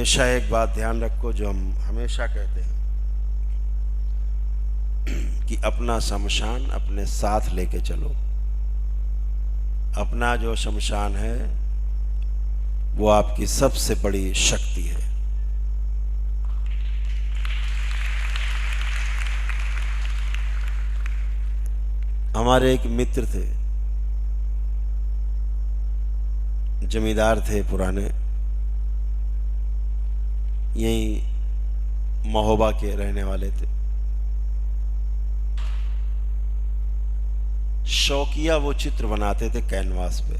हमेशा एक बात ध्यान रखो जो हम हमेशा कहते हैं कि अपना शमशान अपने साथ लेके चलो। अपना जो शमशान है वो आपकी सबसे बड़ी शक्ति है। हमारे एक मित्र थे, जमींदार थे पुराने, यहीं महोबा के रहने वाले थे। शौकिया वो चित्र बनाते थे कैनवास पे,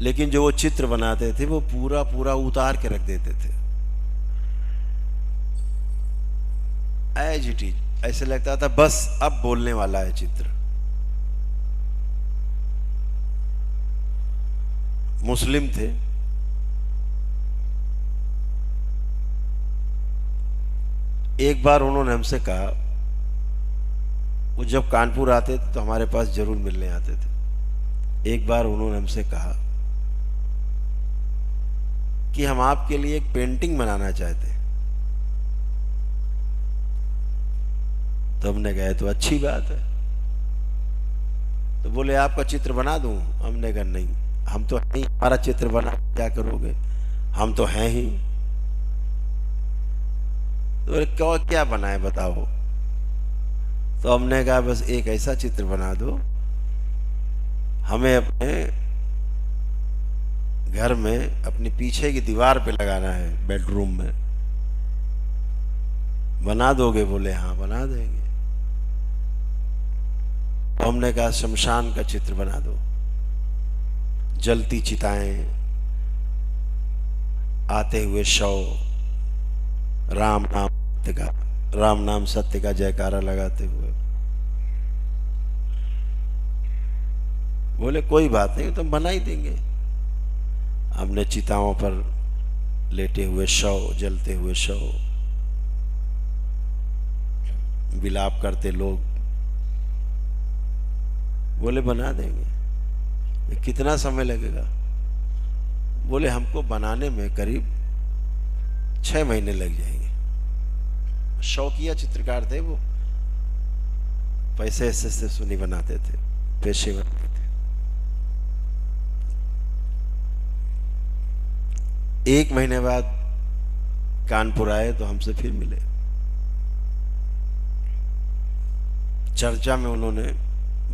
लेकिन जो वो चित्र बनाते थे वो पूरा पूरा उतार के रख देते थे, एज इट इज। ऐसे लगता था बस अब बोलने वाला है चित्र। मुस्लिम थे, एक बार उन्होंने हमसे कहा, वो जब कानपुर आते थे तो हमारे पास जरूर मिलने आते थे। एक बार उन्होंने हमसे कहा कि हम आपके लिए एक पेंटिंग बनाना चाहते हैं। तो हमने कहा तो अच्छी बात है। तो बोले आपका चित्र बना दूं? हमने कहा नहीं, हम तो हैं ही, हमारा चित्र बना क्या करोगे, हम तो हैं ही। तो बोले क्या बनाए बताओ। तो हमने कहा बस एक ऐसा चित्र बना दो, हमें अपने घर में अपनी पीछे की दीवार पे लगाना है, बेडरूम में। बना दोगे? बोले हाँ बना देंगे। तो हमने कहा शमशान का चित्र बना दो, जलती चिताएं, आते हुए शव, राम नाम सत्य का जयकारा लगाते हुए। बोले कोई बात नहीं, तो बना ही देंगे। हमने चिताओं पर लेटे हुए शव, जलते हुए शव, विलाप करते लोग। बोले बना देंगे। कितना समय लगेगा? बोले हमको बनाने में करीब 6 महीने लग जाएंगे। शौकिया चित्रकार थे वो, पैसे ऐसे सुनी बनाते थे, पेशेवर थे। एक महीने बाद कानपुर आए तो हमसे फिर मिले। चर्चा में उन्होंने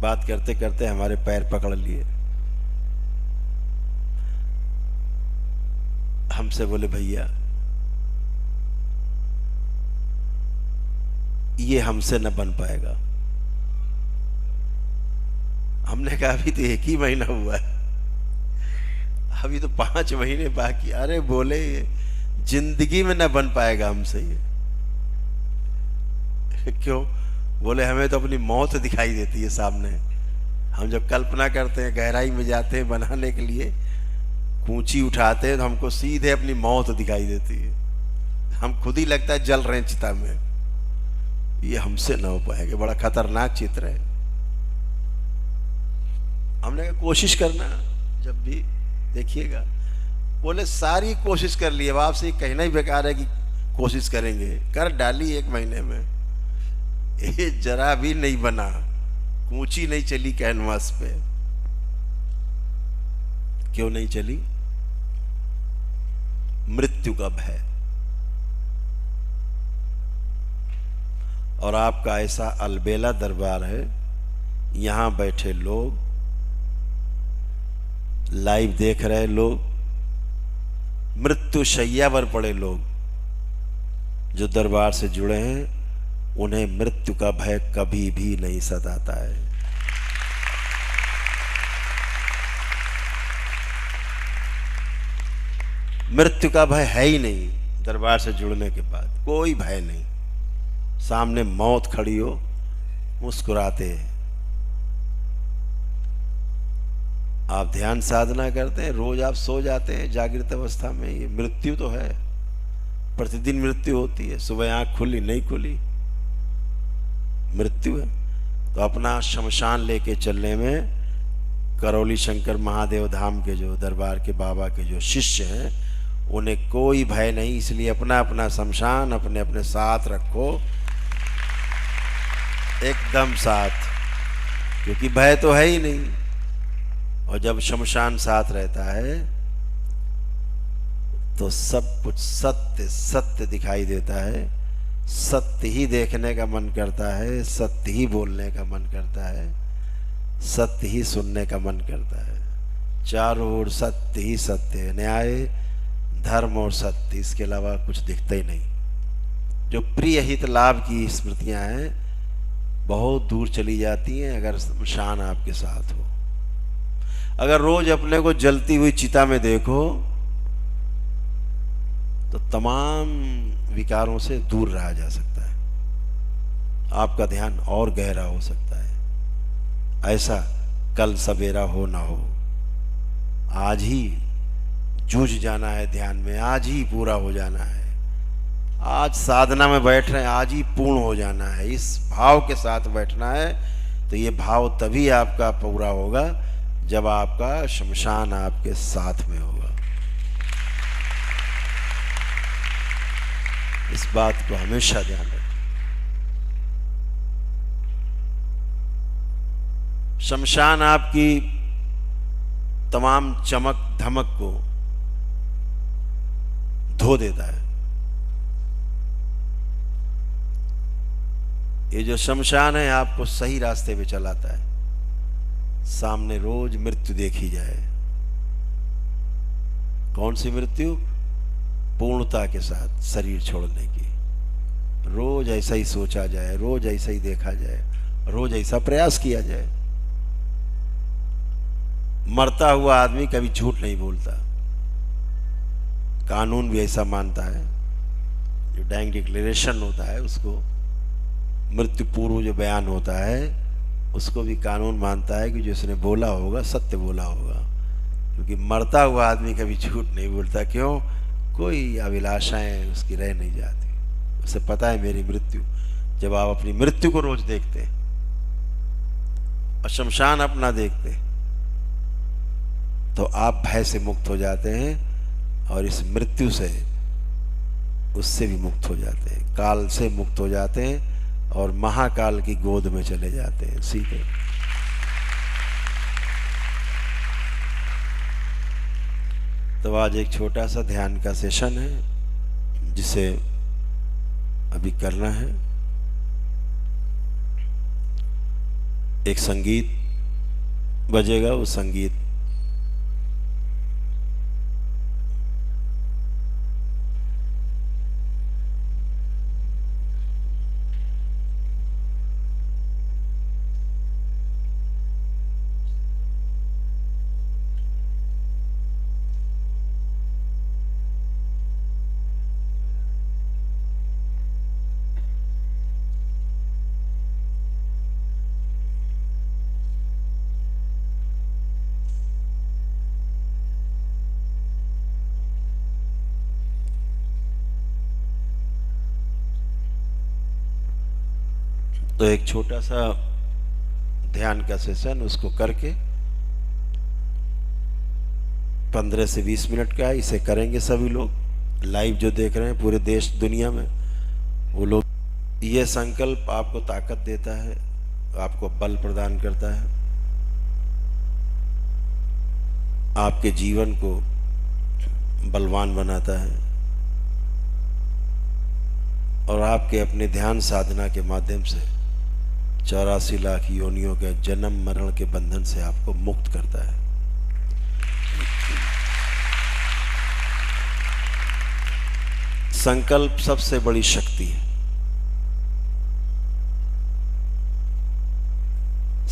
बात करते करते हमारे पैर पकड़ लिए। हमसे बोले भैया ये हमसे न बन पाएगा। हमने कहा अभी तो 1 ही महीना हुआ है, अभी तो 5 महीने बाकी। अरे बोले जिंदगी में न बन पाएगा हमसे ये। क्यों? बोले हमें तो अपनी मौत दिखाई देती है सामने। हम जब कल्पना करते हैं, गहराई में जाते हैं बनाने के लिए, कूंची उठाते हैं तो हमको सीधे अपनी मौत दिखाई देती है। हम खुद ही लगता है जल रहे हैं चिता में। ये हमसे ना हो पाएगा, बड़ा खतरनाक चित्र है। हमने कहा कोशिश करना, जब भी देखिएगा। बोले सारी कोशिश कर ली, अब आपसे कहना ही बेकार है कि कोशिश करेंगे। कर डाली 1 महीने में, ये जरा भी नहीं बना, कूंची नहीं चली कैनवास पे। क्यों नहीं चली? मृत्यु का भय। और आपका ऐसा अलबेला दरबार है, यहां बैठे लोग, लाइव देख रहे लोग, मृत्यु शैया पर पड़े लोग जो दरबार से जुड़े हैं, उन्हें मृत्यु का भय कभी भी नहीं सताता है। मृत्यु का भय है ही नहीं। दरबार से जुड़ने के बाद कोई भय नहीं। सामने मौत खड़ी हो, मुस्कुराते हैं। आप ध्यान साधना करते हैं, रोज आप सो जाते हैं जागृत अवस्था में, ये मृत्यु तो है। प्रतिदिन मृत्यु होती है, सुबह आंख खुली नहीं खुली, मृत्यु है। तो अपना शमशान लेके चलने में करौली शंकर महादेव धाम के जो दरबार के बाबा के जो शिष्य हैं उन्हें कोई भय नहीं, इसलिए अपना अपना शमशान अपने अपने साथ रखो, एकदम साथ, क्योंकि भय तो है ही नहीं। और जब शमशान साथ रहता है तो सब कुछ सत्य सत्य दिखाई देता है, सत्य ही देखने का मन करता है, सत्य ही बोलने का मन करता है, सत्य ही सुनने का मन करता है। चारों ओर सत्य ही सत्य है, न्याय धर्म और सत्य, इसके अलावा कुछ दिखता ही नहीं। जो प्रिय हित लाभ की स्मृतियां हैं बहुत दूर चली जाती हैं अगर शमशान आपके साथ हो। अगर रोज अपने को जलती हुई चिता में देखो तो तमाम विकारों से दूर रहा जा सकता है, आपका ध्यान और गहरा हो सकता है। ऐसा कल सवेरा हो ना हो, आज ही जूझ जाना है ध्यान में, आज ही पूरा हो जाना है। आज साधना में बैठ रहे हैं, आज ही पूर्ण हो जाना है, इस भाव के साथ बैठना है। तो ये भाव तभी आपका पूरा होगा जब आपका शमशान आपके साथ में होगा। इस बात को हमेशा ध्यान रखें। शमशान आपकी तमाम चमक धमक को धो देता है। ये जो शमशान है आपको सही रास्ते पे चलाता है। सामने रोज मृत्यु देखी जाए। कौन सी मृत्यु? पूर्णता के साथ शरीर छोड़ने की। रोज ऐसा ही सोचा जाए, रोज ऐसा ही देखा जाए, रोज ऐसा प्रयास किया जाए। मरता हुआ आदमी कभी झूठ नहीं बोलता, कानून भी ऐसा मानता है। जो डाइंग डिक्लेरेशन होता है उसको, मृत्यु पूर्व जो बयान होता है उसको भी कानून मानता है कि जो उसने बोला होगा सत्य बोला होगा, क्योंकि मरता हुआ आदमी कभी झूठ नहीं बोलता। क्यों? कोई अभिलाषाएं उसकी रह नहीं जाती, उसे पता है मेरी मृत्यु। जब आप अपनी मृत्यु को रोज देखते और शमशान अपना देखते तो आप भय से मुक्त हो जाते हैं और इस मृत्यु से, उससे भी मुक्त हो जाते हैं, काल से मुक्त हो जाते हैं और महाकाल की गोद में चले जाते हैं सीधे। तो आज एक छोटा सा ध्यान का सेशन है जिसे अभी करना है। एक संगीत बजेगा, वो संगीत तो एक छोटा सा ध्यान का सेशन उसको करके 15 से 20 मिनट का है। इसे करेंगे सभी लोग लाइव जो देख रहे हैं पूरे देश दुनिया में, वो लोग। ये संकल्प आपको ताकत देता है, आपको बल प्रदान करता है, आपके जीवन को बलवान बनाता है और आपके अपने ध्यान साधना के माध्यम से 84 लाख योनियों के जन्म मरण के बंधन से आपको मुक्त करता है। संकल्प सबसे बड़ी शक्ति है।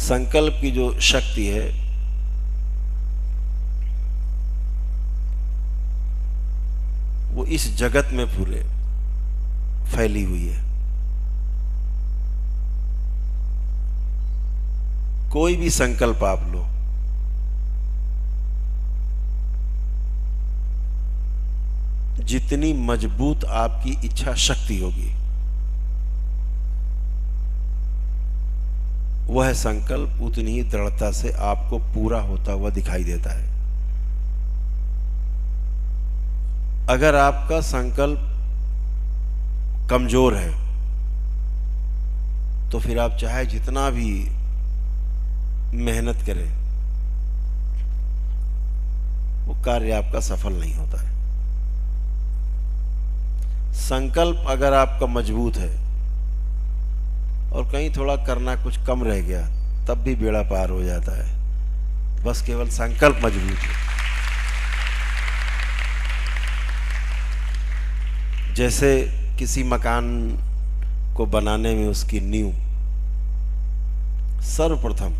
संकल्प की जो शक्ति है वो इस जगत में पूरे फैली हुई है। कोई भी संकल्प आप लो, जितनी मजबूत आपकी इच्छा शक्ति होगी वह संकल्प उतनी ही दृढ़ता से आपको पूरा होता हुआ दिखाई देता है। अगर आपका संकल्प कमजोर है तो फिर आप चाहे जितना भी मेहनत करें, वो कार्य आपका सफल नहीं होता है। संकल्प अगर आपका मजबूत है और कहीं थोड़ा करना कुछ कम रह गया, तब भी बेड़ा पार हो जाता है। बस केवल संकल्प मजबूत है। जैसे किसी मकान को बनाने में उसकी नींव, सर्वप्रथम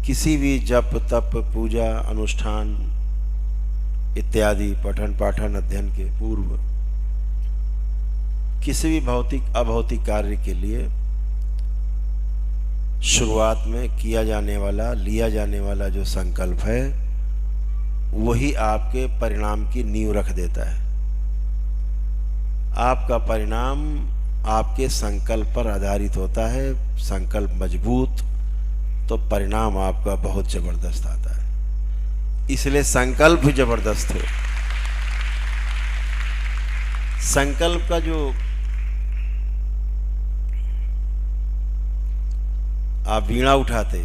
किसी भी जप तप पूजा अनुष्ठान इत्यादि पठन पाठन अध्ययन के पूर्व किसी भी भौतिक अभौतिक कार्य के लिए शुरुआत में किया जाने वाला, लिया जाने वाला जो संकल्प है, वही आपके परिणाम की नींव रख देता है। आपका परिणाम आपके संकल्प पर आधारित होता है। संकल्प मजबूत तो परिणाम आपका बहुत जबरदस्त आता है। इसलिए संकल्प भी जबरदस्त हो। संकल्प का जो आप वीणा उठाते,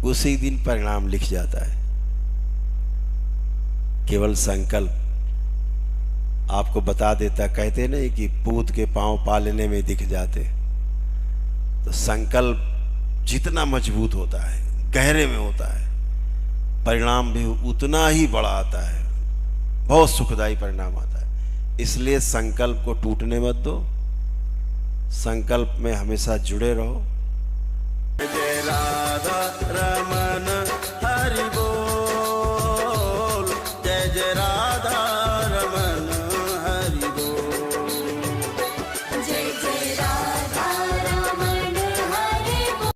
उसी दिन परिणाम लिख जाता है। केवल संकल्प आपको बता देता। कहते नहीं कि पूत के पांव पालने में दिख जाते। तो संकल्प जितना मजबूत होता है, गहरे में होता है, परिणाम भी उतना ही बड़ा आता है। बहुत सुखदायी परिणाम आता है। इसलिए संकल्प को टूटने मत दो। संकल्प में हमेशा जुड़े रहो।